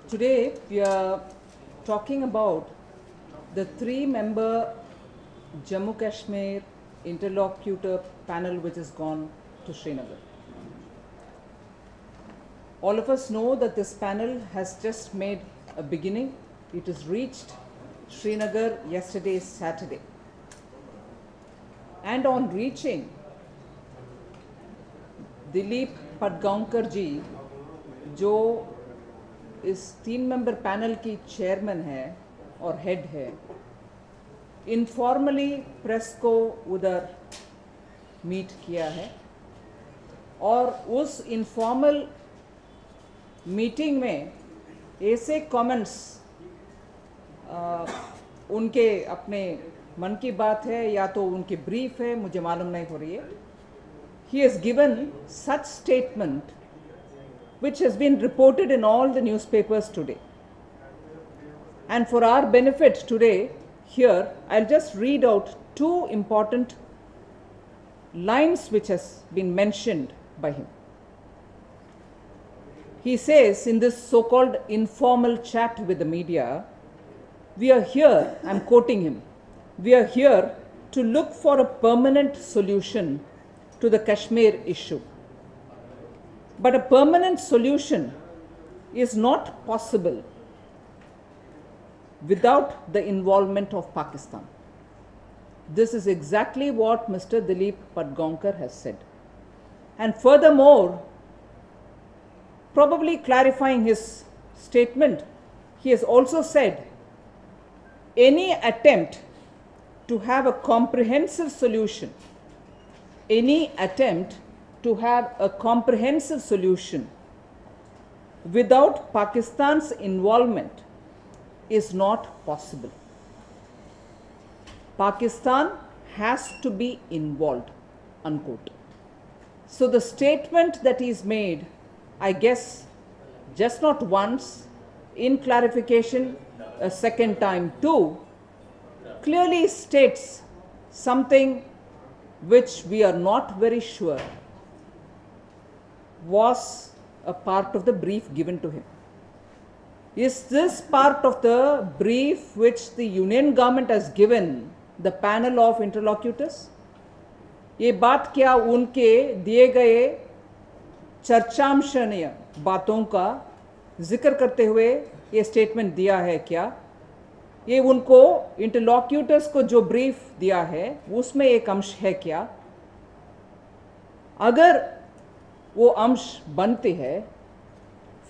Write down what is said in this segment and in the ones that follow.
Today we are talking about the three-member Jammu Kashmir interlocutor panel which has gone to Srinagar. All of us know that this panel has just made a beginning. It has reached Srinagar yesterday, Saturday. And on reaching, Dilip Padgaonkar ji, जो इस 3-member panel की chairman है और head है, informally press को उधर meet किया है और उस इनफॉर्मल मीटिंग में ऐसे कमेंट्स उनके अपने मन की बात है या तो उनकी ब्रीफ है, मुझे मालूम नहीं हो रही है. He has given such statement which has been reported in all the newspapers today. And for our benefit today, here, I'll just read out 2 important lines which has been mentioned by him. He says in this so-called informal chat with the media, we are here, I'm quoting him, we are here to look for a permanent solution to the Kashmir issue. But a permanent solution is not possible without the involvement of Pakistan. This is exactly what Mr. Dilip Padgaonkar has said. And furthermore, probably clarifying his statement, he has also said any attempt to have a comprehensive solution, without Pakistan's involvement is not possible. Pakistan has to be involved, unquote. So the statement that is made, I guess, just not once, in clarification, a second time too, clearly states something which we are not very sure was a part of the brief given to him. Is this part of the brief which the union government has given the panel of interlocutors? ये बात क्या उनके दिए गए चर्चांशनीय बातों का जिक्र करते हुए ये स्टेटमेंट दिया है क्या? ये उनको इंटरलॉक्यूटर्स को जो ब्रीफ दिया है उसमें एक अंश है क्या? अगर वो अंश बनती है,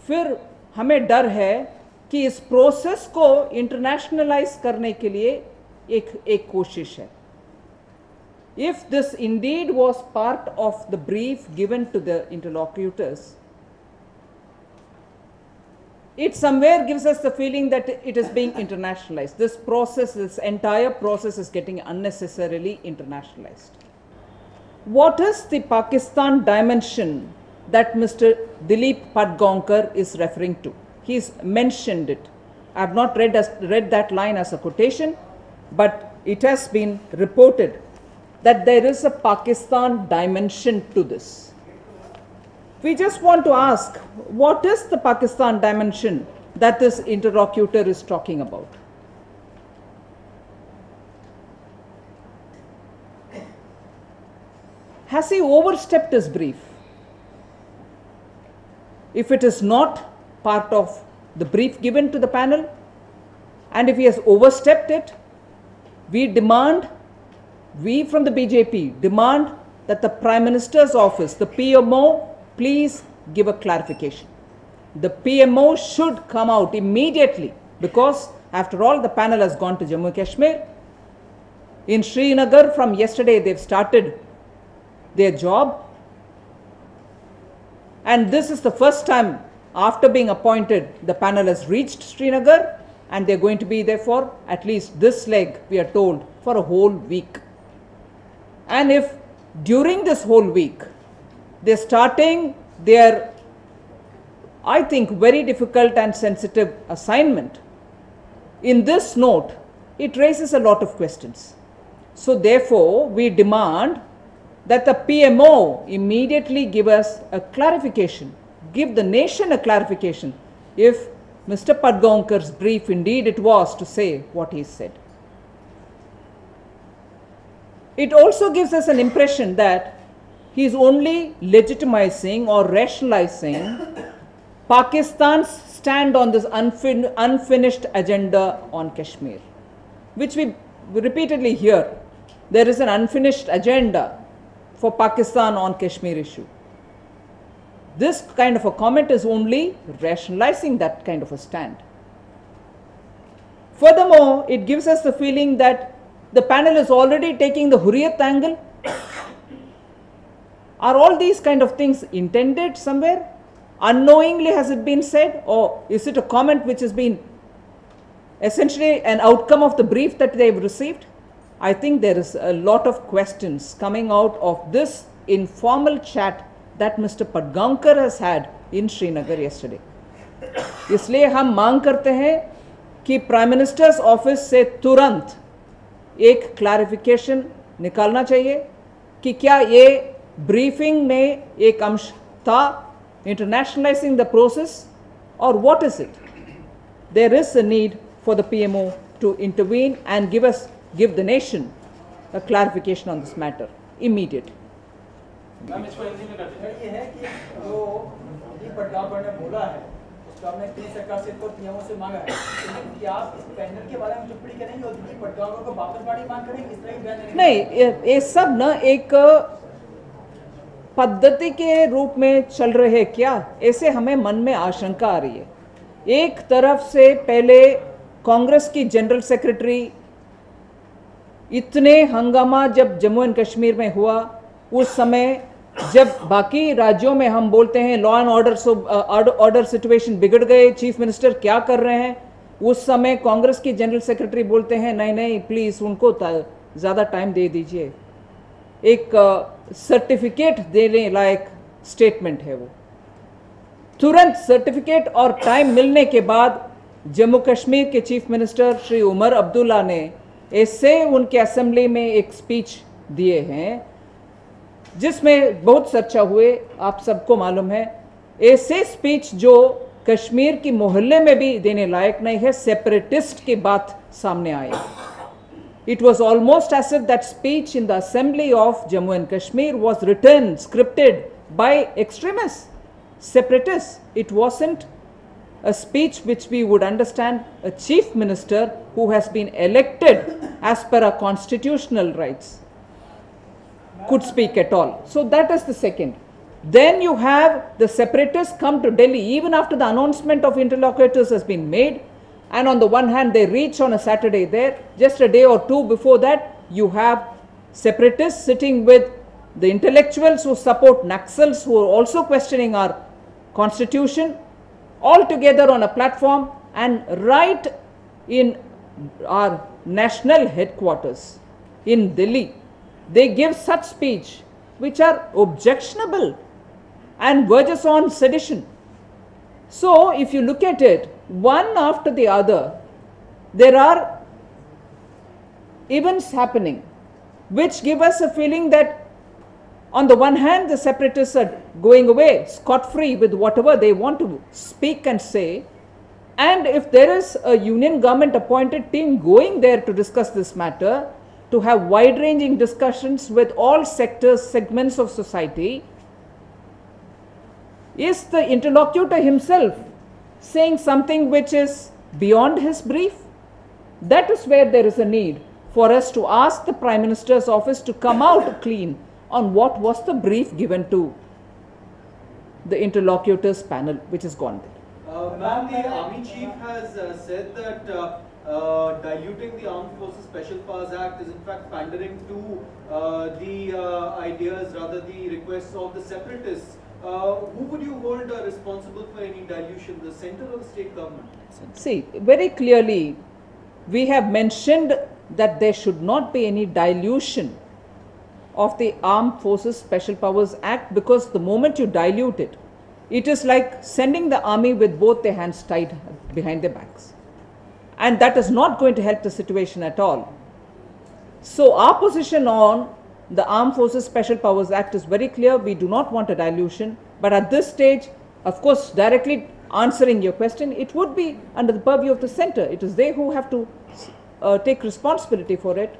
फिर हमें डर है कि इस प्रोसेस को इंटरनेशनलाइज करने के लिए एक कोशिश है. If this indeed was part of the brief given to the interlocutors, it somewhere gives us the feeling that it is being internationalized. This process, this entire process is getting unnecessarily internationalized. What is the Pakistan dimension that Mr. Dilip Padgaonkar is referring to? He's mentioned it. I have not read that line as a quotation, but it has been reported that there is a Pakistan dimension to this. We just want to ask, what is the Pakistan dimension that this interlocutor is talking about? Has he overstepped his brief? If it is not part of the brief given to the panel, and if he has overstepped it, we from the BJP demand that the Prime Minister's office, the PMO, please give a clarification. The PMO should come out immediately because after all the panel has gone to Jammu Kashmir. In Srinagar from yesterday they've started their job, and this is the first time after being appointed the panel has reached Srinagar, and they're going to be there for at least this leg, we are told, for a whole week. And if during this whole week they're starting their, I think, very difficult and sensitive assignment, in this note, it raises a lot of questions. So therefore, we demand that the PMO immediately give us a clarification, give the nation a clarification if Mr. Padgaonkar's brief indeed it was to say what he said. It also gives us an impression that he is only legitimizing or rationalizing Pakistan's stand on this unfinished agenda on Kashmir, which we repeatedly hear. There is an unfinished agenda for Pakistan on Kashmir issue. This kind of a comment is only rationalizing that kind of a stand. Furthermore, it gives us the feeling that the panel is already taking the Hurriyat angle. Are all these kind of things intended somewhere? Unknowingly has it been said, or is it a comment which has been essentially an outcome of the brief that they have received? I think there is a lot of questions coming out of this informal chat that Mr. Padgaonkar has had in Srinagar yesterday. इसलिए हम मांग करते हैं कि prime minister's office से तुरंत एक clarification निकालना चाहिए कि क्या ये ब्रीफिंग में एक अंश था internationalizing the process, or what is it? There is a need for the PMO to intervene and give the nation a clarification on this matter immediately. Ma'am इसको हिंदी में करते हैं। ये है कि जो दिलीप पडगांवकर ने बोला है उसको हमने केंद्र सरकार से तो पीएमओ से मांगा है, लेकिन क्या आप इस पैनल के बारे में टिप्पणी करेंगे और दिलीप पडगांवकर को वापस पाने की मांग करेंगे? इस तरह की बयान देंगे? नहीं, ये सब ना एक पद्धति के रूप में चल रहे क्या, ऐसे हमें मन में आशंका आ रही है। एक तरफ से पहले कांग्रेस की जनरल सेक्रेटरी इतने हंगामा जब जम्मू एंड कश्मीर में हुआ, उस समय जब बाकी राज्यों में हम बोलते हैं लॉ एंड ऑर्डर सिचुएशन बिगड़ गए, चीफ मिनिस्टर क्या कर रहे हैं, उस समय कांग्रेस की जनरल सेक्रेटरी बोलते हैं नहीं नहीं प्लीज उनको ज़्यादा टाइम दे दीजिए। एक सर्टिफिकेट देने लायक स्टेटमेंट है वो। तुरंत सर्टिफिकेट और टाइम मिलने के बाद जम्मू कश्मीर के चीफ मिनिस्टर श्री उमर अब्दुल्ला ने ऐसे उनके असेंबली में एक स्पीच दिए हैं जिसमें बहुत चर्चा हुए, आप सबको मालूम है। ऐसे स्पीच जो कश्मीर की मोहल्ले में भी देने लायक नहीं है, सेपरेटिस्ट की बात सामने आई। It was almost as if that speech in the assembly of Jammu and Kashmir was written, scripted by extremists, separatists. It wasn't a speech which we would understand a chief minister who has been elected as per our constitutional rights could speak at all. So that is the second. Then you have the separatists come to Delhi even after the announcement of interlocutors has been made. And on the one hand, they reach on a Saturday there. Just a day or two before that, you have separatists sitting with the intellectuals who support Naxals, who are also questioning our constitution, all together on a platform, and right in our national headquarters in Delhi, they give such speech which are objectionable and verges on sedition. So, if you look at it, one after the other, there are events happening which give us a feeling that on the one hand the separatists are going away scot-free with whatever they want to speak and say, and if there is a union government appointed team going there to discuss this matter, to have wide-ranging discussions with all sectors, segments of society, is the interlocutor himself saying something which is beyond his brief? That is where there is a need for us to ask the Prime Minister's office to come out clean on what was the brief given to the interlocutors panel which has gone there. Ma'am, the Army Chief has said that diluting the Armed Forces Special Powers Act is in fact pandering to the ideas, rather the requests of the separatists. Who would you hold responsible for any dilution, the centre or the state government? See, very clearly we have mentioned that there should not be any dilution of the Armed Forces Special Powers Act, because the moment you dilute it, it is like sending the army with both their hands tied behind their backs. And that is not going to help the situation at all. So our position on the Armed Forces Special Powers Act is very clear. We do not want a dilution. But at this stage, of course, directly answering your question, it would be under the purview of the center. It is they who have to take responsibility for it.